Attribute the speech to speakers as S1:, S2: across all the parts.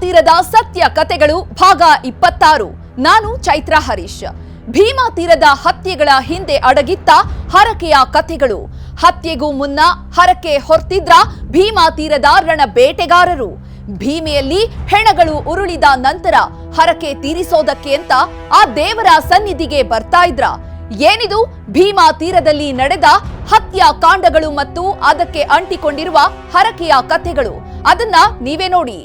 S1: ತೀರದ ಸತ್ಯ ಕಥೆಗಳು ಭಾಗ 26. ನಾನು ಚೈತ್ರ ಹರೀಶ್. ಭೀಮಾ ತೀರದ ಹತ್ಯೆಗಳ ಹಿಂದೆ ಅಡಗಿದ್ದ ಹರಕೆಯ ಕಥೆಗಳು. ಹತ್ಯೆಗೂ ಮುನ್ನ ಹರಕೆ ಹೊರ್ತಿದ್ರ ಭೀಮಾ ತೀರದ ರಣ ಬೇಟೆಗಾರರು. ಭೀಮೆಯಲ್ಲಿ ಹೆಣಗಳು ಉರುಳಿದ ನಂತರ ಹರಕೆ ತೀರಿಸೋದಕ್ಕೆ ಅಂತ ಆ ದೇವರ ಸನ್ನಿಧಿಗೆ ಬರ್ತಾ ಇದ್ರ. ಏನಿದು ಭೀಮಾ ತೀರದಲ್ಲಿ ನಡೆದ ಹತ್ಯಾಕಾಂಡಗಳು ಮತ್ತು ಅದಕ್ಕೆ ಅಂಟಿಕೊಂಡಿರುವ ಹರಕೆಯ ಕಥೆಗಳು? ಅದನ್ನ ನೀವೇ ನೋಡಿ.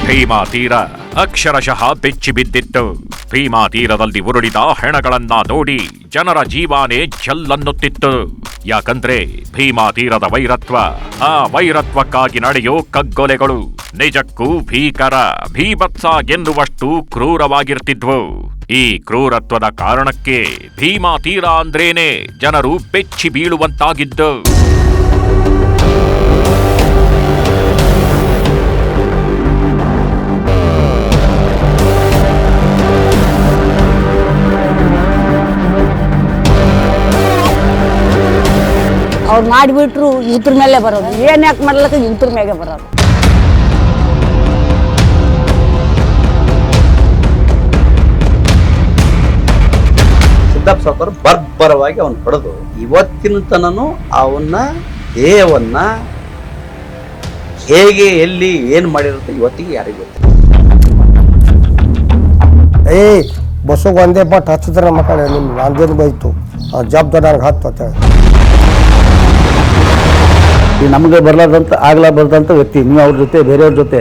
S2: ಭೀಮಾ ತೀರ ಅಕ್ಷರಶಃ ಬೆಚ್ಚಿ ಬಿದ್ದಿತ್ತು. ಭೀಮಾ ತೀರದಲ್ಲಿ ಉರುಳಿದ ಹೆಣಗಳನ್ನ ನೋಡಿ ಜನರ ಜೀವಾನೇ ಛಲ್ಲನ್ನುತ್ತಿತ್ತು. ಯಾಕಂದ್ರೆ ಭೀಮಾ ತೀರದ ವೈರತ್ವ, ಆ ವೈರತ್ವಕ್ಕಾಗಿ ನಡೆಯೋ ಕಗ್ಗೊಲೆಗಳು ನಿಜಕ್ಕೂ ಭೀಕರ, ಭೀಭತ್ಸ ಎನ್ನುವಷ್ಟು ಕ್ರೂರವಾಗಿರ್ತಿದ್ವು. ಈ ಕ್ರೂರತ್ವದ ಕಾರಣಕ್ಕೆ ಭೀಮಾ ತೀರ ಅಂದ್ರೇನೆ ಜನರು ಬೆಚ್ಚಿ ಬೀಳುವಂತಾಗಿದ್ದು.
S3: ಅವ್ರು ಮಾಡಿಬಿಟ್ರು ಇವ್ರ ಮೇಲೆ ಬರೋದು, ಏನ್ ಯಾಕೆ ಮಾಡ್ಲಕ್ಕ ಇವ್ರ ಮೇಲೆ ಬರೋದು.
S4: ಸಿದ್ದಪ್ಪ ಸಾವ್ಕಾರ್ ಬರ್ಬರವಾಗಿ ಅವನು ಹೊಡೆದು ಇವತ್ತಿನ ತನನು ಅವನ್ನ ದೇಹವನ್ನ ಹೇಗೆ ಎಲ್ಲಿ ಏನ್ ಮಾಡಿರುತ್ತೆ ಇವತ್ತಿಗೆ ಯಾರಿಗೂ ಗೊತ್ತಿಲ್ಲ.
S5: ಬಸ್ಸಿಗೆ ಒಂದೇ ಬಟ್ ಹಚ್ಚಿದ್ರೆ ಮಕ್ಕಳು ನಿಮ್ ನಂದೇನು ಬೈತು ಜವಾಬ್ದಾರಿ ನನಗೆ ಹತ್ತು ಅಂತ ಹೇಳಿ.
S4: ನಮಗೆ ಆಗ್ಲಾರ್ದಂತ ವ್ಯಕ್ತಿ ನೀವು ಅವ್ರ ಜೊತೆ ಬೇರೆಯವ್ರ ಜೊತೆ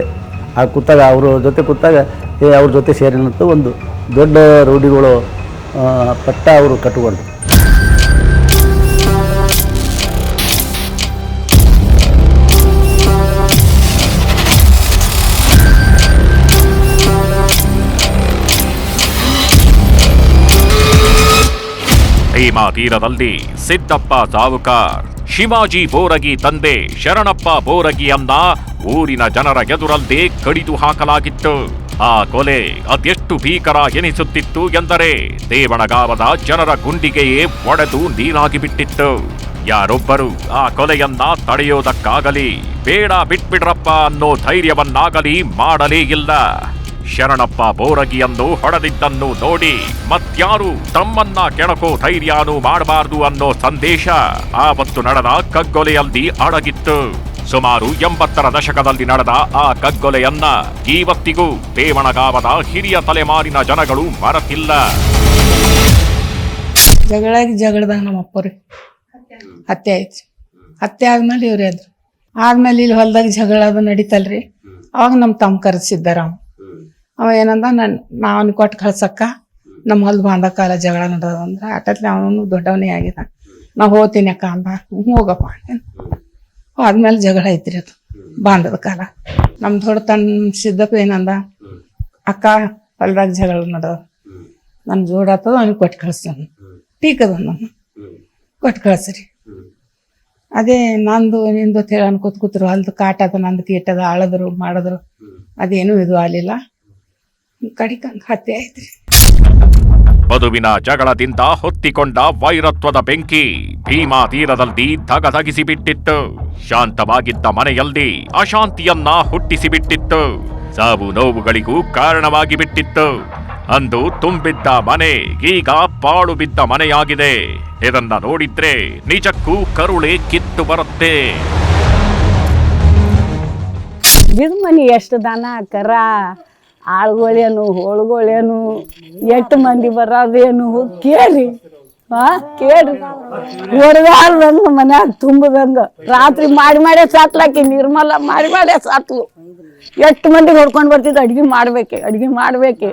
S4: ಕೂತಾಗ ಅವ್ರ ಜೊತೆ ಕೂತಾಗ ಅವ್ರ ಜೊತೆ ಸೇರಿನಂತ ಒಂದು ದೊಡ್ಡ ರೂಢಿಗಳು ಪಟ್ಟ ಅವರು ಕಟ್ಟಿಕೊಂಡು.
S2: ಭೀಮಾ ತೀರದಲ್ಲಿ ಸಿದ್ದಪ್ಪ ಸಾವುಕಾರ್, ಶಿವಾಜಿ ಬೋರಗಿ ತಂದೆ ಶರಣಪ್ಪ ಬೋರಗಿಯನ್ನ ಊರಿನ ಜನರ ಎದುರಲ್ಲೇ ಕಡಿದು ಹಾಕಲಾಗಿತ್ತು. ಆ ಕೊಲೆ ಅದೆಷ್ಟು ಭೀಕರ ಎನಿಸುತ್ತಿತ್ತು ಎಂದರೆ ದೇವಣಗಾವದ ಜನರ ಗುಂಡಿಗೆಯೇ ಒಡೆದು ನೀರಾಗಿ ಬಿಟ್ಟಿತ್ತು. ಯಾರೊಬ್ಬರು ಆ ಕೊಲೆಯನ್ನ ತಡೆಯೋದಕ್ಕಾಗಲಿ, ಬೇಡ ಬಿಟ್ಬಿಡ್ರಪ್ಪ ಅನ್ನೋ ಧೈರ್ಯವನ್ನಾಗಲಿ ಮಾಡಲೇ ಇಲ್ಲ. ಶರಣಪ್ಪ ಬೋರಗಿಯನ್ನು ಹೊಡೆದಿದ್ದನ್ನು ನೋಡಿ ಮತ್ಯಾರು ತಮ್ಮನ್ನ ಕೆಣಕೋ ಧೈರ್ಯನೂ ಮಾಡಬಾರದು ಅನ್ನೋ ಸಂದೇಶ ಆವತ್ತು ನಡೆದ ಕಗ್ಗೊಲೆಯಲ್ಲಿ ಅಡಗಿತ್ತು. ಸುಮಾರು 80ರ ದಶಕದಲ್ಲಿ ನಡೆದ ಆ ಕಗ್ಗೊಲೆಯನ್ನ ಇವತ್ತಿಗೂ ದೇವಣಗಾವದ ಹಿರಿಯ ತಲೆಮಾರಿನ ಜನಗಳು ಮರೆತಿಲ್ಲ.
S6: ಜಗಳದಾಗ ನಮ್ಮ ಅಪ್ಪರಿ ಹತ್ಯೆ ಆಯ್ತು. ಹತ್ಯೆ ಆದ್ಮೇಲೆ ಇವ್ರು ಎದ್ರು. ಆದ್ಮೇಲೆ ಇಲ್ಲಿ ಹೊಲ್ದಾಗ ಜಗಳ ಅದು ನಡೀತಲ್ರಿ. ಅವಾಗ ನಮ್ಮ ತಮ್ಮ ಕರೆಸಿದ್ದಾರ. ಅವ ಏನಂದ ನಾವನ್ ಕೊಟ್ಟು ಕಳ್ಸಕ್ಕ ನಮ್ಮ ಹೊಲ್ದ ಬಾಂಧಕಾಲ ಜಗಳ ನಡೆದಂದ್ರೆ ಆಟತ್ಲೆ ಅವನು ದೊಡ್ಡವನೇ ಆಗಿದ. ನಾ ಹೋಗ್ತೀನಿ ಅಕ್ಕ ಅಂದ. ಹೋಗಪ್ಪ ಆದ್ಮೇಲೆ ಜಗಳ ಐತ್ರಿ ಅದು ಬಾಂಧದ ಕಾಲ. ನಮ್ ದೊಡ್ಡ ತನ್ನ ಸಿದ್ದಪ್ಪ ಏನಂದ, ಅಕ್ಕ ಹೊಲ್ದಾಗ ಜಗಳ ನಡೆದ ನನ್ ಜೋಡ ಆತದ ಅವ್ನಿಗೆ ಕೊಟ್ಟು ಕಳಿಸ್ತಾನ, ಟೀಕದ ನನ್ನ ಕೊಟ್ಟು ಕಳ್ಸ್ರಿ. ಅದೇ ನಂದು ನಿಂದು ಹೇಳ ಕೂತ್ರು ಹೊಲ್ದು ಕಾಟದ ನಂದು ಕೀಟದ ಆಳದ್ರು ಮಾಡಿದ್ರು, ಅದೇನು ಇದು ಆಗಲಿಲ್ಲ. ಕಡಿಕಂಗ್ ಹತ್ಯೆ ಆಯ್ತ್ರಿ.
S2: ಮದುವಿನ ಜಗಳದಿಂದ ಹೊತ್ತಿಕೊಂಡ ವೈರತ್ವದ ಬೆಂಕಿ ಭೀಮಾ ತೀರದಲ್ಲಿ ಧಗಧಗಿಸಿಬಿಟ್ಟಿತ್ತು. ಶಾಂತವಾಗಿದ್ದ ಮನೆಯಲ್ಲಿ ಅಶಾಂತಿಯನ್ನ ಹುಟ್ಟಿಸಿಬಿಟ್ಟಿತ್ತು. ಸಾವು ನೋವುಗಳಿಗೂ ಕಾರಣವಾಗಿ ಬಿಟ್ಟಿತ್ತು. ಅಂದು ತುಂಬಿದ್ದ ಮನೆ ಈಗ ಪಾಳು ಬಿದ್ದ ಮನೆಯಾಗಿದೆ. ಇದನ್ನ ನೋಡಿದ್ರೆ ನಿಜಕ್ಕೂ ಕರುಳೆ ಕಿತ್ತು ಬರುತ್ತೆ.
S3: ಬಿದ್ ಮನಿ ಎಷ್ಟು ದನ ಕರ ಆಳ್ಗಳೇನು ಹೋಳ್ಗಳೇನು ಎಷ್ಟು ಮಂದಿ ಬರೋದೇನು ಕೇಳಿ ಕೇಳ್ರಿ. ಹೊರಗಾಡ್ದಂಗ ಮನ್ಯಾಗ ತುಂಬದಂಗ ರಾತ್ರಿ ಮಾಡೇ ಸಾತ್ಲಾಕಿ ನಿರ್ಮಲ ಮಾಡೇ ಸಾತ್ಲು. ಎಷ್ಟು ಮಂದಿ ಹೊಡ್ಕೊಂಡು ಬರ್ತಿದ್ದು ಅಡ್ಗೆ ಮಾಡ್ಬೇಕೆ.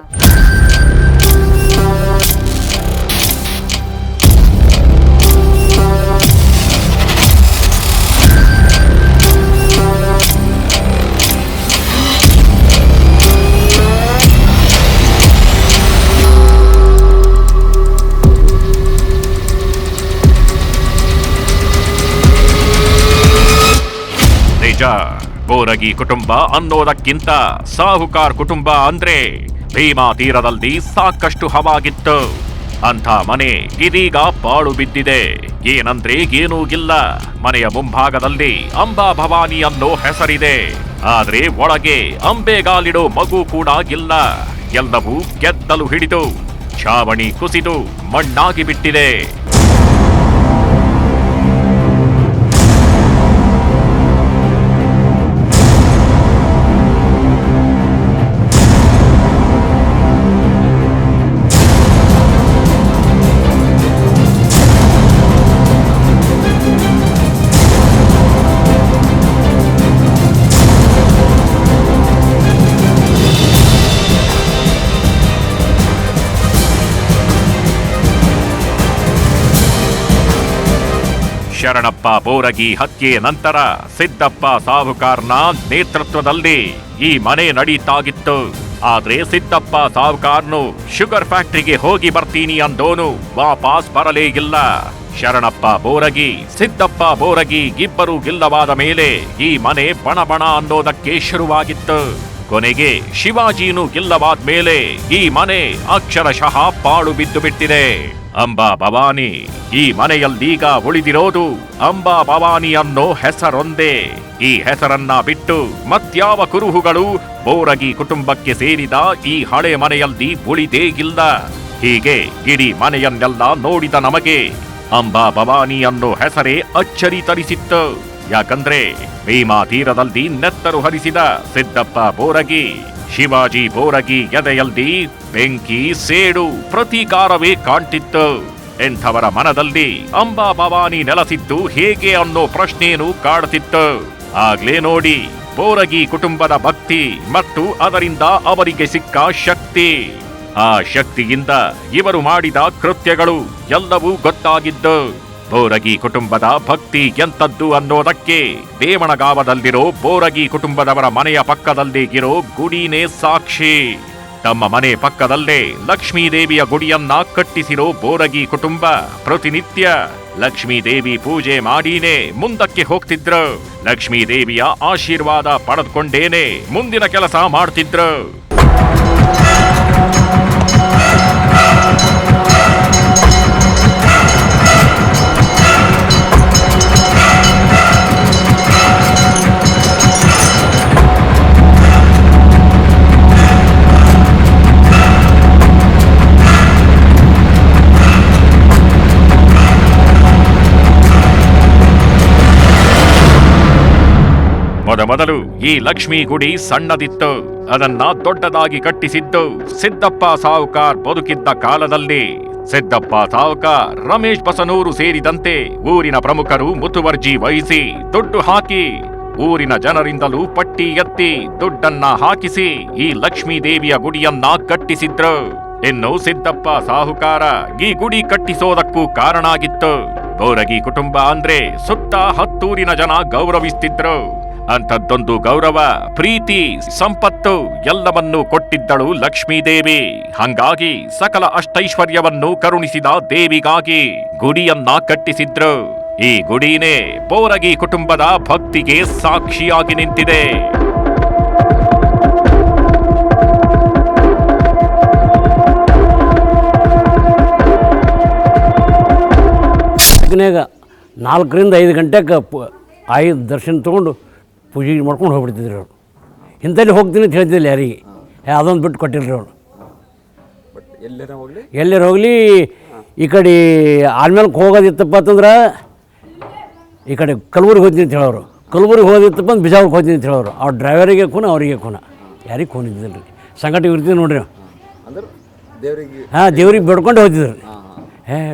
S2: ಬೋರಗಿ ಕುಟುಂಬ ಅನ್ನೋದಕ್ಕಿಂತ ಸಾಹುಕಾರ್ ಕುಟುಂಬ ಅಂದ್ರೆ ಭೀಮಾ ತೀರದಲ್ಲಿ ಸಾಕಷ್ಟು ಹವಾಗಿತ್ತು. ಅಂಥ ಮನೆ ಇದೀಗ ಪಾಳು ಬಿದ್ದಿದೆ. ಏನಂದ್ರೆ ಏನೂ ಇಲ್ಲ. ಮನೆಯ ಮುಂಭಾಗದಲ್ಲಿ ಅಂಬಾ ಭವಾನಿ ಅನ್ನೋ ಹೆಸರಿದೆ. ಆದ್ರೆ ಒಳಗೆ ಅಂಬೆಗಾಲಿಡೋ ಮಗು ಕೂಡ ಇಲ್ಲ. ಎಲ್ಲವೂ ಗೆದ್ದಲು ಹಿಡಿದು ಛಾವಣಿ ಕುಸಿದು ಮಣ್ಣಾಗಿ ಬಿಟ್ಟಿದೆ. ಶರಣಪ್ಪ ಬೋರಗಿ ಹತ್ಯೆ ನಂತರ ಸಿದ್ದಪ್ಪ ಸಾಹುಕಾರ್ನ ನೇತೃತ್ವದಲ್ಲಿ ಈ ಮನೆ ನಡೀತಾಗಿತ್ತು. ಆದ್ರೆ ಸಿದ್ದಪ್ಪ ಸಾಹುಕಾರ್ನು ಶುಗರ್ ಫ್ಯಾಕ್ಟರಿಗೆ ಹೋಗಿ ಬರ್ತೀನಿ ಅಂದೋನು ವಾಪಸ್ ಬರಲೇ ಇಲ್ಲ. ಶರಣಪ್ಪ ಬೋರಗಿ ಸಿದ್ದಪ್ಪ ಬೋರಗಿ ಇಬ್ಬರು ಗಿಲ್ಲವಾದ ಮೇಲೆ ಈ ಮನೆ ಬಣಬಣ ಅನ್ನೋದಕ್ಕೆ ಶುರುವಾಗಿತ್ತು. ಕೊನೆಗೆ ಶಿವಾಜಿನೂ ಗಿಲ್ಲವಾದ ಮೇಲೆ ಈ ಮನೆ ಅಕ್ಷರಶಃ ಪಾಳು ಬಿದ್ದು ಬಿಟ್ಟಿದೆ. ಅಂಬಾ ಭವಾನಿ ಈ ಮನೆಯಲ್ಲೀಗ ಉಳಿದಿರೋದು ಅಂಬಾ ಭವಾನಿ ಅನ್ನೋ ಹೆಸರೊಂದೇ. ಈ ಹೆಸರನ್ನ ಬಿಟ್ಟು ಮತ್ಯಾವ ಕುರುಹುಗಳು ಬೋರಗಿ ಕುಟುಂಬಕ್ಕೆ ಸೇರಿದ ಈ ಹಳೆ ಮನೆಯಲ್ಲಿ ಉಳಿದೇ ಇಲ್ಲ. ಹೀಗೆ ಇಡೀ ಮನೆಯನ್ನೆಲ್ಲ ನೋಡಿದ ನಮಗೆ ಅಂಬಾ ಭವಾನಿ ಅನ್ನೋ ಹೆಸರೇ ಅಚ್ಚರಿ ತರಿಸಿತ್ತು. ಯಾಕಂದ್ರೆ ಭೀಮಾ ತೀರದಲ್ಲಿ ನೆತ್ತರು ಹರಿಸಿದ ಸಿದ್ದಪ್ಪ ಬೋರಗಿ, ಶಿವಾಜಿ ಬೋರಗಿ ಎದೆಯಲ್ಲಿ ಬೆಂಕಿ ಸೇಡು ಪ್ರತೀಕಾರವೇ ಕಾಣ್ತಿತ್ತು. ಎಂಥವರ ಮನದಲ್ಲಿ ಅಂಬಾ ಭವಾನಿ ನೆಲೆಸಿದ್ದು ಹೇಗೆ ಅನ್ನೋ ಪ್ರಶ್ನೆಯನ್ನು ಕಾಡ್ತಿತ್ತು. ಆಗ್ಲೇ ನೋಡಿ ಬೋರಗಿ ಕುಟುಂಬದ ಭಕ್ತಿ ಮತ್ತು ಅದರಿಂದ ಅವರಿಗೆ ಸಿಕ್ಕ ಶಕ್ತಿ. ಆ ಶಕ್ತಿಯಿಂದ ಇವರು ಮಾಡಿದ ಕೃತ್ಯಗಳು ಎಲ್ಲವೂ ಗೊತ್ತಾಗಿದ್ದು. ಬೋರಗಿ ಕುಟುಂಬದ ಭಕ್ತಿ ಎಂತದ್ದು ಅನ್ನೋದಕ್ಕೆ ದೇವಣಗಾವದಲ್ಲಿರೋ ಬೋರಗಿ ಕುಟುಂಬದವರ ಮನೆಯ ಪಕ್ಕದಲ್ಲಿ ಇರೋ ಗುಡಿನೇ ಸಾಕ್ಷಿ. ತಮ್ಮ ಮನೆ ಪಕ್ಕದಲ್ಲೇ ಲಕ್ಷ್ಮೀದೇವಿಯ ಗುಡಿಯನ್ನ ಕಟ್ಟಿಸಿರೋ ಬೋರಗಿ ಕುಟುಂಬ ಪ್ರತಿನಿತ್ಯ ಲಕ್ಷ್ಮೀದೇವಿ ಪೂಜೆ ಮಾಡೀನೇ ಮುಂದಕ್ಕೆ ಹೋಗ್ತಿದ್ರು. ಲಕ್ಷ್ಮೀದೇವಿಯ ಆಶೀರ್ವಾದ ಪಡೆದುಕೊಂಡೇನೆ ಮುಂದಿನ ಕೆಲಸ ಮಾಡ್ತಿದ್ರು. ಮೊದಲು ಈ ಲಕ್ಷ್ಮೀ ಗುಡಿ ಸಣ್ಣದಿತ್ತು. ಅದನ್ನ ದೊಡ್ಡದಾಗಿ ಕಟ್ಟಿಸಿದ್ದು ಸಿದ್ದಪ್ಪ ಸಾಹುಕಾರ್ ಬದುಕಿದ್ದ ಕಾಲದಲ್ಲಿ. ಸಿದ್ದಪ್ಪ ಸಾಹುಕಾರ್, ರಮೇಶ್ ಬಸನೂರು ಸೇರಿದಂತೆ ಊರಿನ ಪ್ರಮುಖರು ಮುತುವರ್ಜಿ ವಹಿಸಿ ದುಡ್ಡು ಹಾಕಿ ಊರಿನ ಜನರಿಂದಲೂ ಪಟ್ಟಿ ಎತ್ತಿ ದುಡ್ಡನ್ನ ಹಾಕಿಸಿ ಈ ಲಕ್ಷ್ಮೀ ದೇವಿಯ ಗುಡಿಯನ್ನ ಕಟ್ಟಿಸಿದ್ರು. ಇನ್ನು ಸಿದ್ದಪ್ಪ ಸಾಹುಕಾರ ಈ ಗುಡಿ ಕಟ್ಟಿಸೋದಕ್ಕೂ ಕಾರಣ ಆಗಿತ್ತು. ಬೋರಗಿ ಕುಟುಂಬ ಅಂದ್ರೆ ಸುತ್ತ ಹತ್ತೂರಿನ ಜನ ಗೌರವಿಸ್ತಿದ್ರು. ಅಂಥದ್ದೊಂದು ಗೌರವ, ಪ್ರೀತಿ, ಸಂಪತ್ತು ಎಲ್ಲವನ್ನೂ ಕೊಟ್ಟಿದ್ದಳು ಲಕ್ಷ್ಮೀದೇವಿ. ಹಂಗಾಗಿ ಸಕಲ ಅಷ್ಟೈಶ್ವರ್ಯವನ್ನು ಕರುಣಿಸಿದ ದೇವಿಗಾಗಿ ಗುಡಿಯನ್ನ ಕಟ್ಟಿಸಿದ್ರು. ಈ ಗುಡಿನೇ ಬೋರಗಿ ಕುಟುಂಬದ ಭಕ್ತಿಗೆ ಸಾಕ್ಷಿಯಾಗಿ ನಿಂತಿದೆ.
S7: ಬೆಳಗ್ನಾಗ 4ರಿಂದ 5 ಗಂಟೆಗೆ ದರ್ಶನ ತೊಗೊಂಡು ಪೂಜೆ ಮಾಡ್ಕೊಂಡು ಹೋಗ್ಬಿಡ್ತಿದ್ರು ಅವರು. ಇಂಥಲ್ಲಿ ಹೋಗ್ತೀನಿ ಅಂತ ಹೇಳ್ತಿದ್ದಿಲ್ಲ ಯಾರಿಗೆ, ಅದೊಂದು ಬಿಟ್ಟು ಕೊಟ್ಟಿಲ್ರಿ ಅವರು. ಎಲ್ಲರೂ ಹೋಗಲಿ ಈ ಕಡೆ ಆಲ್ಮೇಲೆ ಹೋಗೋದಿತ್ತಪ್ಪ ಅಂತಂದ್ರೆ ಈ ಕಡೆ ಕಲಬುರ್ಗಿ ಹೋಗ್ತೀನಿ ಅಂತ ಹೇಳೋರು. ಕಲಬುರ್ಗಿ ಹೋದಿತ್ತಪ್ಪ ಅಂತ ಬಿಜಾಪುರಕ್ಕೆ ಹೋಗ್ತೀನಿ ಅಂತ ಹೇಳೋರು. ಅವ್ರ ಡ್ರೈವರಿಗೆ ಖೂನ ಅವರಿಗೆ ಖೂನ, ಯಾರಿಗೆ ಖೂನ್ ಇದ್ದಿಲ್ಲ ರೀ. ಸಂಕಟ ಇರ್ತೀವಿ ನೋಡ್ರಿ. ಹಾಂ, ದೇವ್ರಿಗೆ ಬೇಡ್ಕೊಂಡು ಹೋಗ್ತಿದ್ರು ರೀ.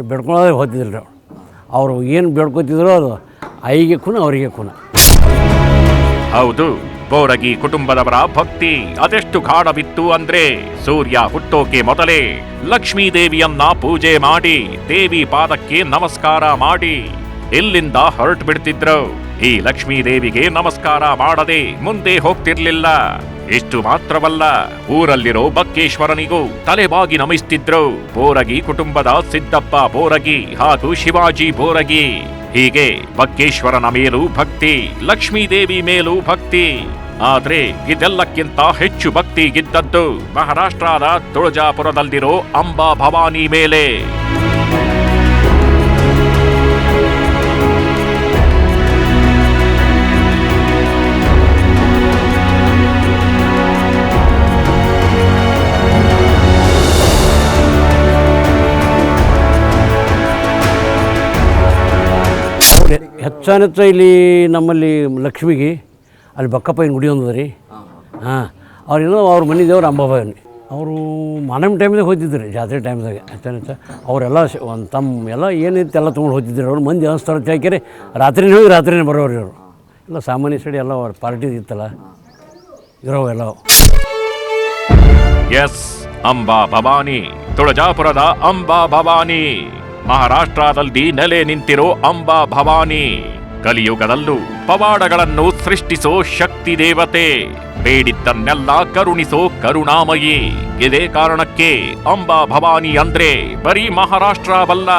S7: ಬೇಡ್ಕೊಳ್ಳೋದ್ರೆ ಹೋಗ್ತಿದ್ರು ರೀ. ಅವರು ಏನು ಬೇಡ್ಕೊತಿದ್ರು ಅದು ಐಗೆ ಖೂನ ಅವರಿಗೆ ಖೂನ.
S2: ಹೌದು, ಬೋರಗಿ ಕುಟುಂಬದವರ ಭಕ್ತಿ ಅದೆಷ್ಟು ಗಾಢವಿತ್ತು ಅಂದ್ರೆ ಸೂರ್ಯ ಹುಟ್ಟೋಕೆ ಮೊದಲೇ ಲಕ್ಷ್ಮೀ ದೇವಿಯನ್ನ ಪೂಜೆ ಮಾಡಿ ದೇವಿ ಪಾದಕ್ಕೆ ನಮಸ್ಕಾರ ಮಾಡಿ ಇಲ್ಲಿಂದ ಹೊರಟು ಬಿಡ್ತಿದ್ರು. ಈ ಲಕ್ಷ್ಮೀ ದೇವಿಗೆ ನಮಸ್ಕಾರ ಮಾಡದೆ ಮುಂದೆ ಹೋಗ್ತಿರ್ಲಿಲ್ಲ. ಇಷ್ಟು ಮಾತ್ರವಲ್ಲ, ಊರಲ್ಲಿರೋ ಬಕ್ಕೇಶ್ವರನಿಗೂ ತಲೆಬಾಗಿ ನಮಿಸ್ತಿದ್ರು ಬೋರಗಿ ಕುಟುಂಬದ ಸಿದ್ದಪ್ಪ ಬೋರಗಿ ಹಾಗೂ ಶಿವಾಜಿ ಬೋರಗಿ. ಹೀಗೆ ಬಕ್ಕೇಶ್ವರನ ಮೇಲೂ ಭಕ್ತಿ, ಲಕ್ಷ್ಮೀದೇವಿ ಮೇಲೂ ಭಕ್ತಿ, ಆದ್ರೆ ಇದೆಲ್ಲಕ್ಕಿಂತ ಹೆಚ್ಚು ಭಕ್ತಿ ಇದ್ದದ್ದು ಮಹಾರಾಷ್ಟ್ರದ ತುಳಜಾಪುರದಲ್ಲಿರೋ ಅಂಬಾ ಭವಾನಿ ಮೇಲೆ.
S7: ಹೆಚ್ಚಾನೆಚ್ಚ ಇಲ್ಲಿ ನಮ್ಮಲ್ಲಿ ಲಕ್ಷ್ಮಿಗೆ ಅಲ್ಲಿ ಬಕ್ಕಪ್ಪನ ಗುಡಿ ಒಂದದ ರೀ. ಹಾಂ, ಅವ್ರೇನೋ ಅವ್ರ ಮನೆ ದೇವ್ರು ಅಂಬಾಭವಾನಿ. ಅವರು ಮಾನವ ಟೈಮ್ದಾಗ ಹೋಗ್ತಿದ್ರು ರೀ, ಜಾತ್ರೆ ಟೈಮ್ದಾಗ ಹೆಚ್ಚಾನೆಚ್ಚ ಅವರೆಲ್ಲ ಒಂದು ತಮ್ಮ ಎಲ್ಲ ಏನಿತ್ತು ಎಲ್ಲ ತೊಗೊಂಡು ಹೋಗ್ತಿದ್ರು. ಅವ್ರು ಮಂದಿ ಅನಿಸ್ತಾರ ಹಾಕಿರಿ ರಾತ್ರಿನೇ ಹೋಗಿ ರಾತ್ರಿನೇ ಬರೋರು ಅವರು. ಎಲ್ಲ ಸಾಮಾನ್ಯ ಸೈಡ್ ಎಲ್ಲ ಅವ್ರ ಪಾರ್ಟಿ ಇತ್ತಲ್ಲ ಇರೋವೆಲ್ಲ.
S2: ಎಸ್, ಅಂಬಾ ಭವಾನಿ, ತುಳಜಾಪುರದ ಅಂಬಾ ಭವಾನಿ, ಮಹಾರಾಷ್ಟ್ರದಲ್ಲಿ ನೆಲೆ ನಿಂತಿರೋ ಅಂಬಾ ಭವಾನಿ. ಕಲಿಯುಗದಲ್ಲೂ ಪವಾಡಗಳನ್ನು ಸೃಷ್ಟಿಸೋ ಶಕ್ತಿ ದೇವತೆ, ಬೇಡಿದ್ದನ್ನೆಲ್ಲ ಕರುಣಿಸೋ ಕರುಣಾಮಯಿ. ಇದೇ ಕಾರಣಕ್ಕೆ ಅಂಬಾ ಭವಾನಿ ಅಂದ್ರೆ ಬರೀ ಮಹಾರಾಷ್ಟ್ರವಲ್ಲ,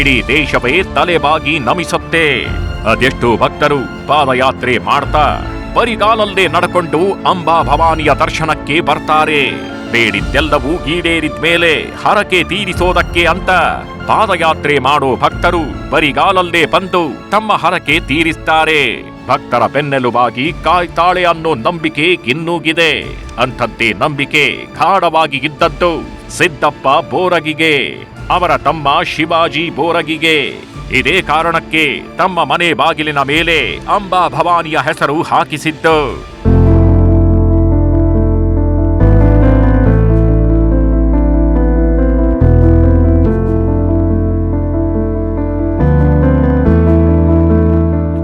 S2: ಇಡೀ ದೇಶವೇ ತಲೆಬಾಗಿ ನಮಿಸುತ್ತೆ. ಅದೆಷ್ಟು ಭಕ್ತರು ಪಾದಯಾತ್ರೆ ಮಾಡ್ತಾ ಬರಿಗಾಲಲ್ಲೇ ನಡ್ಕೊಂಡು ಅಂಬಾ ಭವಾನಿಯ ದರ್ಶನಕ್ಕೆ ಬರ್ತಾರೆ. ಬೇಡಿದ್ದೆಲ್ಲವೂ ಈಡೇರಿದ ಮೇಲೆ ಹರಕೆ ತೀರಿಸೋದಕ್ಕೆ ಅಂತ ಪಾದಯಾತ್ರೆ ಮಾಡೋ ಭಕ್ತರು ಬರಿಗಾಲಲ್ಲೇ ಬಂದು ತಮ್ಮ ಹರಕೆ ತೀರಿಸ್ತಾರೆ. ಭಕ್ತರ ಬೆನ್ನೆಲುಬಾಗಿ ಕಾಯ್ತಾಳೆ ಅನ್ನೋ ನಂಬಿಕೆ ಇನ್ನೂಗಿದೆ. ಅಂಥದ್ದೇ ನಂಬಿಕೆ ಗಾಢವಾಗಿ ಇದ್ದದ್ದು ಸಿದ್ದಪ್ಪ ಬೋರಗಿಗೆ, ಅವರ ತಮ್ಮ ಶಿವಾಜಿ ಬೋರಗಿಗೆ. ಇದೇ ಕಾರಣಕ್ಕೆ ತಮ್ಮ ಮನೆ ಬಾಗಿಲಿನ ಮೇಲೆ ಅಂಬಾ ಭವಾನಿಯ ಹೆಸರು ಹಾಕಿಸಿದ್ದು.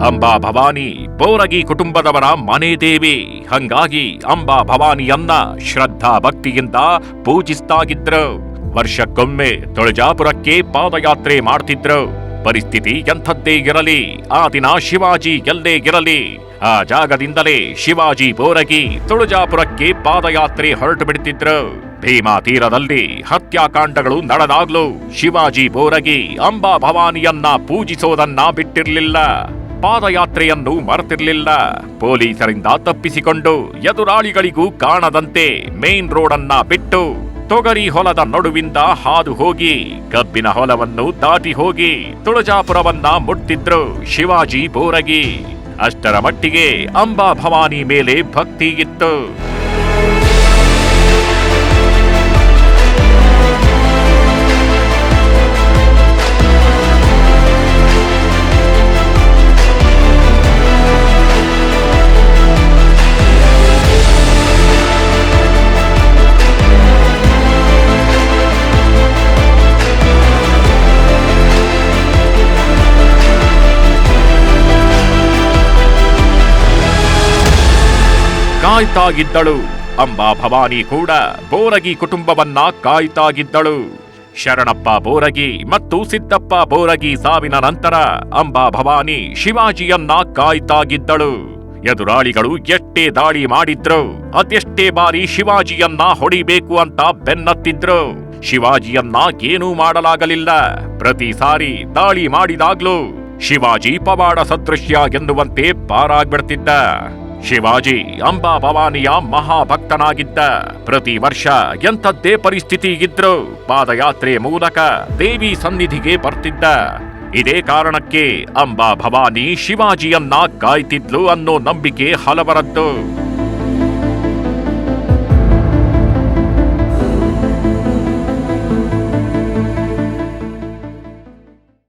S2: ಅಂಬಾ ಭವಾನಿ ಬೋರಗಿ ಕುಟುಂಬದವರ ಮನೆ ದೇವಿ. ಹಂಗಾಗಿ ಅಂಬಾ ಭವಾನಿಯನ್ನ ಶ್ರದ್ಧಾ ಭಕ್ತಿಯಿಂದ ಪೂಜಿಸ್ತಾಗಿದ್ರು. ವರ್ಷಕ್ಕೊಮ್ಮೆ ತುಳಜಾಪುರಕ್ಕೆ ಪಾದಯಾತ್ರೆ ಮಾಡ್ತಿದ್ರು. ಪರಿಸ್ಥಿತಿ ಎಂಥದ್ದೇ ಇರಲಿ, ಆ ದಿನ ಶಿವಾಜಿ ಎಲ್ಲೇ ಇರಲಿ, ಆ ಜಾಗದಿಂದಲೇ ಶಿವಾಜಿ ಬೋರಗಿ ತುಳಜಾಪುರಕ್ಕೆ ಪಾದಯಾತ್ರೆ ಹೊರಟು ಬಿಡ್ತಿದ್ರು. ಭೀಮಾ ತೀರದಲ್ಲಿ ಹತ್ಯಾಕಾಂಡಗಳು ನಡೆದಾಗ್ಲೂ ಶಿವಾಜಿ ಬೋರಗಿ ಅಂಬಾ ಭವಾನಿಯನ್ನ ಪೂಜಿಸೋದನ್ನ ಬಿಟ್ಟಿರ್ಲಿಲ್ಲ. ಪಾದಯಾತ್ರೆಯನ್ನು ಮರೆತಿರ್ಲಿಲ್ಲ. ಪೊಲೀಸರಿಂದ ತಪ್ಪಿಸಿಕೊಂಡು ಎದುರಾಳಿಗಳಿಗೂ ಕಾಣದಂತೆ ಮೇನ್ ರೋಡ್ ಅನ್ನ ಬಿಟ್ಟು ತೊಗರಿ ಹೊಲದ ನಡುವಿಂದ ಹಾದು ಹೋಗಿ ಕಬ್ಬಿನ ಹೊಲವನ್ನು ದಾಟಿ ಹೋಗಿ ತುಳಜಾಪುರವನ್ನ ಮುಟ್ಟಿದ್ರು ಶಿವಾಜಿ ಬೋರಗಿ. ಅಷ್ಟರ ಮಟ್ಟಿಗೆ ಅಂಬಾ ಭವಾನಿ ಮೇಲೆ ಭಕ್ತಿ ಇತ್ತು. ಕಾಯ್ತಾಗಿದ್ದಳು ಅಂಬಾ ಭವಾನಿ ಕೂಡ ಬೋರಗಿ ಕುಟುಂಬವನ್ನ ಕಾಯ್ತಾಗಿದ್ದಳು. ಶರಣಪ್ಪ ಬೋರಗಿ ಮತ್ತು ಸಿದ್ದಪ್ಪ ಬೋರಗಿ ಸಾವಿನ ನಂತರ ಅಂಬಾ ಭವಾನಿ ಶಿವಾಜಿಯನ್ನ ಕಾಯ್ತಾಗಿದ್ದಳು. ಎದುರಾಳಿಗಳು ಎಷ್ಟೇ ದಾಳಿ ಮಾಡಿದ್ರು, ಅದೆಷ್ಟೇ ಬಾರಿ ಶಿವಾಜಿಯನ್ನ ಹೊಡಿಬೇಕು ಅಂತ ಬೆನ್ನತ್ತಿದ್ರು, ಶಿವಾಜಿಯನ್ನ ಏನೂ ಮಾಡಲಾಗಲಿಲ್ಲ. ಪ್ರತಿ ಸಾರಿ ದಾಳಿ ಮಾಡಿದಾಗ್ಲೂ ಶಿವಾಜಿ ಪವಾಡ ಸದೃಶ್ಯ ಎನ್ನುವಂತೆ ಪಾರಾಗ್ಬಿಡ್ತಿದ್ದ. ಶಿವಾಜಿ ಅಂಬಾ ಭವಾನಿಯ ಮಹಾಭಕ್ತನಾಗಿದ್ದ. ಪ್ರತಿ ವರ್ಷ ಎಂಥದ್ದೇ ಪರಿಸ್ಥಿತಿ ಇದ್ರೂ ಪಾದಯಾತ್ರೆ ಮೂಲಕ ದೇವಿ ಸನ್ನಿಧಿಗೆ ಬರ್ತಿದ್ದ. ಇದೇ ಕಾರಣಕ್ಕೆ ಅಂಬಾ ಭವಾನಿ ಶಿವಾಜಿಯನ್ನ ಕಾಯ್ತಿದ್ಲು ಅನ್ನೋ ನಂಬಿಕೆ ಹಲವರದ್ದು.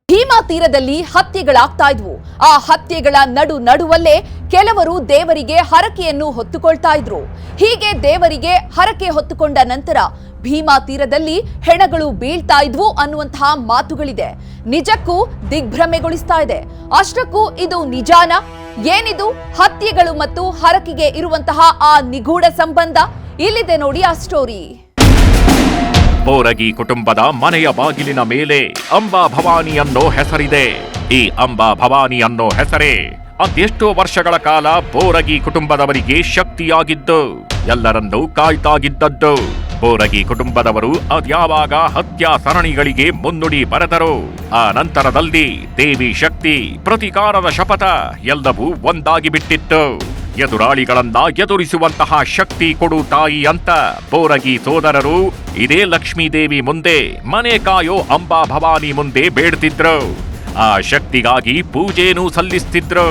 S1: ಭೀಮಾ ತೀರದಲ್ಲಿ ಹತ್ಯೆಗಳಾಗ್ತಾ ಇದ್ವು. ಆ ಹತ್ಯೆಗಳ ನಡುವಲ್ಲೇ ಕೆಲವರು ದೇವರಿಗೆ ಹರಕೆಯನ್ನು ಹೊತ್ತುಕೊಳ್ತಾ ಇದ್ರು. ಹೀಗೆ ದೇವರಿಗೆ ಹರಕೆ ಹೊತ್ತುಕೊಂಡ ನಂತರ ಭೀಮಾ ತೀರದಲ್ಲಿ ಹೆಣಗಳು ಬೀಳ್ತಾ ಇದ್ವು ಅನ್ನುವಂತಹ ಮಾತುಗಳಿದೆ. ನಿಜಕ್ಕೂ ದಿಗ್ಭ್ರಮೆಗೊಳಿಸ್ತಾ ಇದೆ. ಅಷ್ಟಕ್ಕೂ ಇದು ನಿಜಾನ? ಏನಿದು ಹತ್ಯೆಗಳು ಮತ್ತು ಹರಕೆಗೆ ಇರುವಂತಹ ಆ ನಿಗೂಢ ಸಂಬಂಧ? ಇಲ್ಲಿದೆ ನೋಡಿ ಆ ಸ್ಟೋರಿ.
S2: ಬೋರಗಿ ಕುಟುಂಬದ ಮನೆಯ ಬಾಗಿಲಿನ ಮೇಲೆ ಅಂಬಾ ಭವಾನಿ ಅನ್ನೋ ಹೆಸರಿದೆ. ಈ ಅಂಬಾ ಭವಾನಿ ಅನ್ನೋ ಹೆಸರೇ ಅದೆಷ್ಟೋ ವರ್ಷಗಳ ಕಾಲ ಬೋರಗಿ ಕುಟುಂಬದವರಿಗೆ ಶಕ್ತಿಯಾಗಿದ್ದು, ಎಲ್ಲರನ್ನೂ ಕಾಯ್ತಾಗಿದ್ದದ್ದು. ಬೋರಗಿ ಕುಟುಂಬದವರು ಅದ್ಯಾವಾಗ ಹತ್ಯಾ ಸರಣಿಗಳಿಗೆ ಮುನ್ನುಡಿ ಬರೆದರು. ಆ ನಂತರದಲ್ಲಿ ದೇವಿ ಶಕ್ತಿ, ಪ್ರತಿಕಾರದ ಶಪಥ ಎಲ್ಲವೂ ಒಂದಾಗಿ ಬಿಟ್ಟಿತ್ತು. ಎದುರಾಳಿಗಳನ್ನ ಎದುರಿಸುವಂತಹ ಶಕ್ತಿ ಕೊಡು ತಾಯಿ ಅಂತ ಬೋರಗಿ ಸೋದರರು ಇದೇ ಲಕ್ಷ್ಮೀದೇವಿ ಮುಂದೆ ಮನೆ ಕಾಯೋ ಅಂಬಾ ಭವಾನಿ ಮುಂದೆ ಬೇಡ್ತಿದ್ರು. ಆ ಶಕ್ತಿಗಾಗಿ ಪೂಜೆನೂ ಸಲ್ಲಿಸ್ತಿದ್ರು.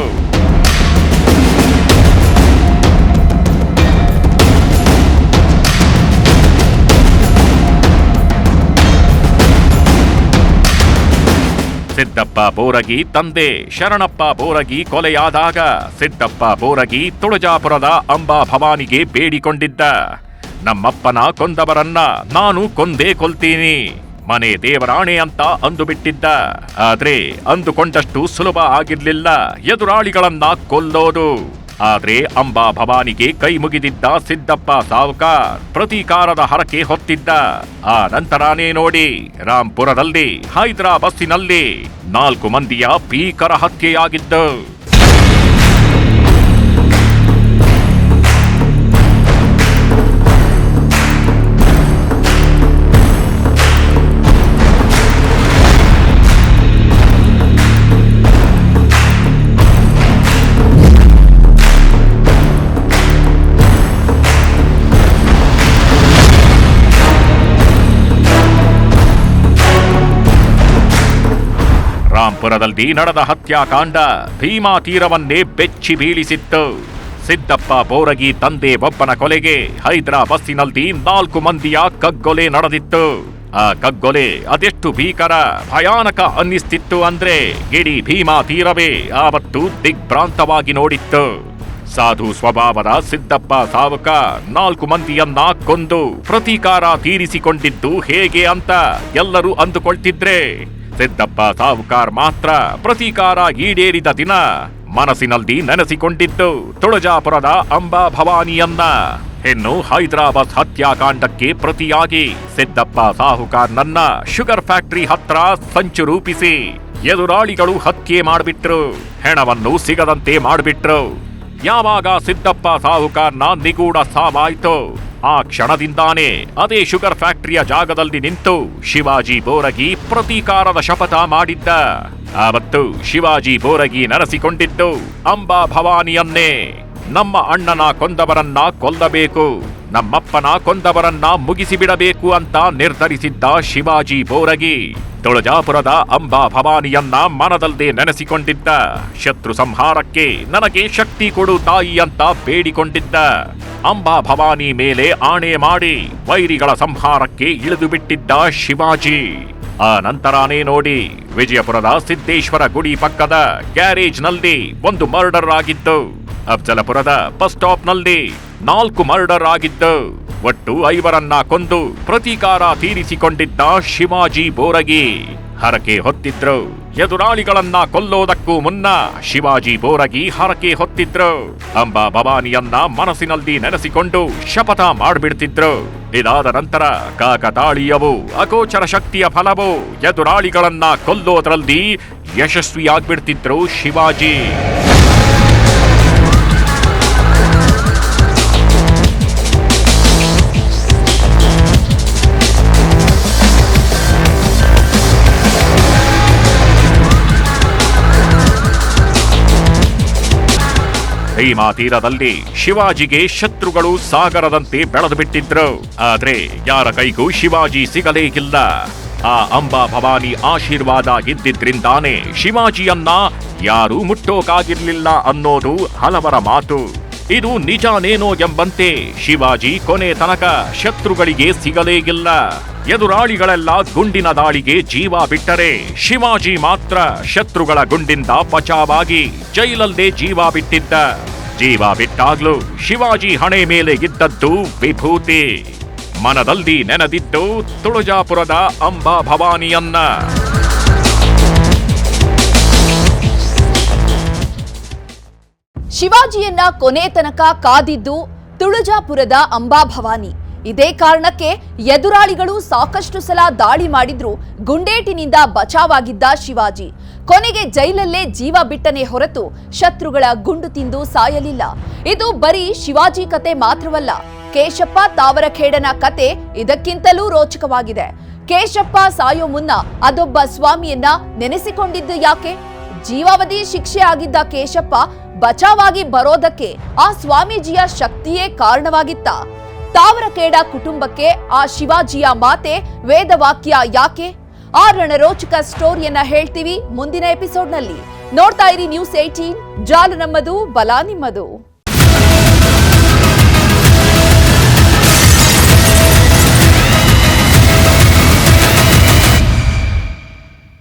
S2: ಸಿದ್ದಪ್ಪ ಬೋರಗಿ ತಂದೆ ಶರಣಪ್ಪ ಬೋರಗಿ ಕೊಲೆಯಾದಾಗ ಸಿದ್ದಪ್ಪ ಬೋರಗಿ ತುಳಜಾಪುರದ ಅಂಬಾ ಭವಾನಿಗೆ ಬೇಡಿಕೊಂಡಿದ್ದ, ನಮ್ಮಪ್ಪನ ಕೊಂದವರನ್ನ ನಾನು ಕೊಂದೇ ಕೊಲ್ತೀನಿ, ಮನೆ ದೇವರಾಣೆ ಅಂತ ಅಂದುಬಿಟ್ಟಿದ್ದ. ಆದ್ರೆ ಅಂದುಕೊಂಡಷ್ಟು ಸುಲಭ ಆಗಿರ್ಲಿಲ್ಲ ಎದುರಾಳಿಗಳನ್ನ ಕೊಲ್ಲೋದು. ಆದ್ರೆ ಅಂಬಾ ಭವಾನಿಗೆ ಕೈ ಮುಗಿದಿದ್ದ ಸಿದ್ದಪ್ಪ ಸಾವುಕಾರ್ ಪ್ರತೀಕಾರದ ಹರಕೆ ಹೊತ್ತಿದ್ದ. ಆ ನಂತರನೇ ನೋಡಿ ರಾಂಪುರದಲ್ಲಿ ಹೈದ್ರಾ ಬಸ್ಸಿನಲ್ಲಿ 4 ಮಂದಿಯ ಭೀಕರ ಹತ್ಯೆಯಾಗಿದ್ದು. ರಾಂಪುರದಲ್ಲಿ ನಡೆದ ಹತ್ಯಾಕಾಂಡ ಭೀಮಾ ತೀರವನ್ನೇ ಬೆಚ್ಚಿ ಬೀಳಿಸಿತ್ತು. ಸಿದ್ದಪ್ಪ ಬೋರಗಿ ತಂದೆ ಒಬ್ಬನ ಕೊಲೆಗೆ ಹೈದ್ರಾ ಬಸ್ಸಿನಲ್ಲಿ 4 ಮಂದಿಯ ಕಗ್ಗೊಲೆ ನಡೆದಿತ್ತು. ಆ ಕಗ್ಗೊಲೆ ಅದೆಷ್ಟು ಭೀಕರ ಭಯಾನಕ ಅನ್ನಿಸ್ತಿತ್ತು ಅಂದ್ರೆ ಇಡೀ ಭೀಮಾ ತೀರವೇ ಆವತ್ತು ದಿಗ್ಭ್ರಾಂತವಾಗಿ ನೋಡಿತ್ತು. ಸಾಧು ಸ್ವಭಾವದ ಸಿದ್ದಪ್ಪ ಸಾವುಕಾರ್ 4 ಮಂದಿಯನ್ನ ಕೊಂದು ಪ್ರತೀಕಾರ ತೀರಿಸಿಕೊಂಡಿದ್ದು ಹೇಗೆ ಅಂತ ಎಲ್ಲರೂ ಅಂದುಕೊಳ್ತಿದ್ರೆ, ಸಿದ್ದಪ್ಪ ಸಾವುಕಾರ್ ಮಾತ್ರ ಪ್ರತೀಕಾರ ಈಡೇರಿದ ದಿನ ಮನಸ್ಸಿನಲ್ಲಿ ನೆನೆಸಿಕೊಂಡಿದ್ದು ತುಳಜಾಪುರದ ಅಂಬಾ ಭವಾನಿಯನ್ನ. ಇನ್ನು ಹೈದರಾಬಾದ್ ಹತ್ಯಾಕಾಂಡಕ್ಕೆ ಪ್ರತಿಯಾಗಿ ಸಿದ್ದಪ್ಪ ಸಾಹುಕಾರ್ನನ್ನ ಶುಗರ್ ಫ್ಯಾಕ್ಟರಿ ಹತ್ರ ಸಂಚು ರೂಪಿಸಿ ಎದುರಾಳಿಗಳು ಹತ್ಯೆ ಮಾಡಿಬಿಟ್ರು, ಹೆಣವನ್ನು ಸಿಗದಂತೆ ಮಾಡಿಬಿಟ್ರು. ಯಾವಾಗ ಸಿದ್ದಪ್ಪ ಸಾಹುಕಾರ್ನ ನಿಗೂಢ ಸಾವಾಯ್ತು ಆ ಕ್ಷಣದಿಂದಾನೇ ಅದೇ ಶುಗರ್ ಫ್ಯಾಕ್ಟರಿಯ ಜಾಗದಲ್ಲಿ ನಿಂತು ಶಿವಾಜಿ ಬೋರಗಿ ಪ್ರತೀಕಾರದ ಶಪಥ ಮಾಡಿದ್ದ. ಆವತ್ತು ಶಿವಾಜಿ ಬೋರಗಿ ನೆನೆಸಿಕೊಂಡಿದ್ದು ಅಂಬಾ ಭವಾನಿಯನ್ನೇ. ನಮ್ಮ ಅಣ್ಣನ ಕೊಂದವರನ್ನ ಕೊಲ್ಲಬೇಕು, ನಮ್ಮಪ್ಪನ ಕೊಂದವರನ್ನ ಮುಗಿಸಿಬಿಡಬೇಕು ಅಂತ ನಿರ್ಧರಿಸಿದ್ದ ಶಿವಾಜಿ ಬೋರಗಿ ತುಳಜಾಪುರದ ಅಂಬಾ ಭವಾನಿಯನ್ನ ಮನದಲ್ಲದೆ ನೆನೆಸಿಕೊಂಡಿದ್ದ. ಶತ್ರು ಸಂಹಾರಕ್ಕೆ ನನಗೆ ಶಕ್ತಿ ಕೊಡು ತಾಯಿ ಅಂತ ಬೇಡಿಕೊಂಡಿದ್ದ. ಅಂಬಾ ಭವಾನಿ ಮೇಲೆ ಆಣೆ ಮಾಡಿ ವೈರಿಗಳ ಸಂಹಾರಕ್ಕೆ ಇಳಿದು ಬಿಟ್ಟಿದ್ದ ಶಿವಾಜಿ. ಆ ನಂತರನೇ ನೋಡಿ ವಿಜಯಪುರದ ಸಿದ್ದೇಶ್ವರ ಗುಡಿ ಪಕ್ಕದ ಗ್ಯಾರೇಜ್ನಲ್ಲಿ ಒಂದು ಮರ್ಡರ್ ಆಗಿದ್ದು, ಅಫ್ಜಲಪುರದ ಬಸ್ ಸ್ಟಾಪ್ನಲ್ಲಿ 4 ಮರ್ಡರ್ ಆಗಿದ್ದು, ಒಟ್ಟು 5ರನ್ನ ಕೊಂದು ಪ್ರತೀಕಾರ ತೀರಿಸಿಕೊಂಡಿದ್ದ ಶಿವಾಜಿ ಬೋರಗಿ ಹರಕೆ ಹೊತ್ತಿದ್ರು. ಎದುರಾಳಿಗಳನ್ನ ಕೊಲ್ಲೋದಕ್ಕೂ ಮುನ್ನ ಶಿವಾಜಿ ಬೋರಗಿ ಹರಕೆ ಹೊತ್ತಿದ್ರು. ಅಂಬಾ ಭವಾನಿಯನ್ನ ಮನಸ್ಸಿನಲ್ಲಿ ನೆನೆಸಿಕೊಂಡು ಶಪಥ ಮಾಡ್ಬಿಡ್ತಿದ್ರು. ಇದಾದ ನಂತರ ಕಾಕತಾಳೀಯವು ಅಗೋಚರ ಶಕ್ತಿಯ ಫಲವು ಎದುರಾಳಿಗಳನ್ನ ಕೊಲ್ಲೋದ್ರಲ್ಲಿ ಯಶಸ್ವಿಯಾಗ್ಬಿಡ್ತಿದ್ರು ಶಿವಾಜಿ. ಭೀಮಾ ತೀರದಲ್ಲಿ ಶಿವಾಜಿಗೆ ಶತ್ರುಗಳು ಸಾಗರದಂತೆ ಬೆಳೆದು ಬಿಟ್ಟಿದ್ರು. ಆದ್ರೆ ಯಾರ ಕೈಗೂ ಶಿವಾಜಿ ಸಿಗಲೇ ಇಲ್ಲ. ಆ ಅಂಬಾ ಭವಾನಿ ಆಶೀರ್ವಾದ ಇದ್ದಿದ್ರಿಂದಾನೇ ಶಿವಾಜಿಯನ್ನ ಯಾರೂ ಮುಟ್ಟೋಕಾಗಿರ್ಲಿಲ್ಲ ಅನ್ನೋದು ಹಲವರ ಮಾತು. ಇದು ನಿಜಾನೇನೋ ಎಂಬಂತೆ ಶಿವಾಜಿ ಕೊನೆ ತನಕ ಶತ್ರುಗಳಿಗೆ ಸಿಗಲೇ ಇಲ್ಲ. ಎದುರಾಳಿಗಳೆಲ್ಲ ಗುಂಡಿನ ದಾಳಿಗೆ ಜೀವ ಬಿಟ್ಟರೆ ಶಿವಾಜಿ ಮಾತ್ರ ಶತ್ರುಗಳ ಗುಂಡಿಂದ ಬಚಾವಾಗಿ ಜೈಲಲ್ಲೇ ಜೀವ ಬಿಟ್ಟಿದ್ದ. ಜೀವ ಬಿಟ್ಟಾಗ್ಲೂ ಶಿವಾಜಿ ಹಣೆ ಮೇಲೆ ಇದ್ದದ್ದು ವಿಭೂತಿ. ಮನದಲ್ಲಿ ನೆನೆದಿದ್ದು ತುಳಜಾಪುರದ ಅಂಬಾ ಭವಾನಿಯನ್ನ.
S1: ಶಿವಾಜಿಯನ್ನ ಕೊನೆ ತನಕ ಕಾದಿದ್ದು ತುಳಜಾಪುರದ ಅಂಬಾ ಭವಾನಿ. ಇದೇ ಕಾರಣಕ್ಕೆ ಎದುರಾಳಿಗಳು ಸಾಕಷ್ಟು ಸಲ ದಾಳಿ ಮಾಡಿದ್ರು ಗುಂಡೇಟಿನಿಂದ ಬಚಾವಾಗಿದ್ದ ಶಿವಾಜಿ ಕೊನೆಗೆ ಜೈಲಲ್ಲೇ ಜೀವ ಬಿಟ್ಟನೆ ಹೊರತು ಶತ್ರುಗಳ ಗುಂಡು ತಿಂದು ಸಾಯಲಿಲ್ಲ. ಇದು ಬರೀ ಶಿವಾಜಿ ಕತೆ ಮಾತ್ರವಲ್ಲ, ಕೇಶಪ್ಪ ತಾವರಖೇಡನ ಕತೆ ಇದಕ್ಕಿಂತಲೂ ರೋಚಕವಾಗಿದೆ. ಕೇಶಪ್ಪ ಸಾಯೋ ಮುನ್ನ ಅದೊಬ್ಬ ಸ್ವಾಮಿಯನ್ನ ನೆನೆಸಿಕೊಂಡಿದ್ದು ಯಾಕೆ? ಜೀವಾವಧಿ ಶಿಕ್ಷೆ ಆಗಿದ್ದ ಕೇಶಪ್ಪ ಬಚಾವಾಗಿ ಬರೋದಕ್ಕೆ ಆ ಸ್ವಾಮೀಜಿಯ ಶಕ್ತಿಯೇ ಕಾರಣವಾಗಿತ್ತ? ತಾವರಕೇಡ ಕುಟುಂಬಕ್ಕೆ ಆ ಶಿವಾಜಿಯ ಮಾತೆ ವೇದವಾಕ್ಯ ಯಾಕೆ? ಆ ರಣರೋಚಕ ಸ್ಟೋರಿಯನ್ನ ಹೇಳ್ತೀವಿ ಮುಂದಿನ ಎಪಿಸೋಡ್ನಲ್ಲಿ. ನೋಡ್ತಾ ಇರಿ ನ್ಯೂಸ್ 18, ಜಾಲ ನಮ್ಮದು, ಬಲ ನಿಮ್ಮದು.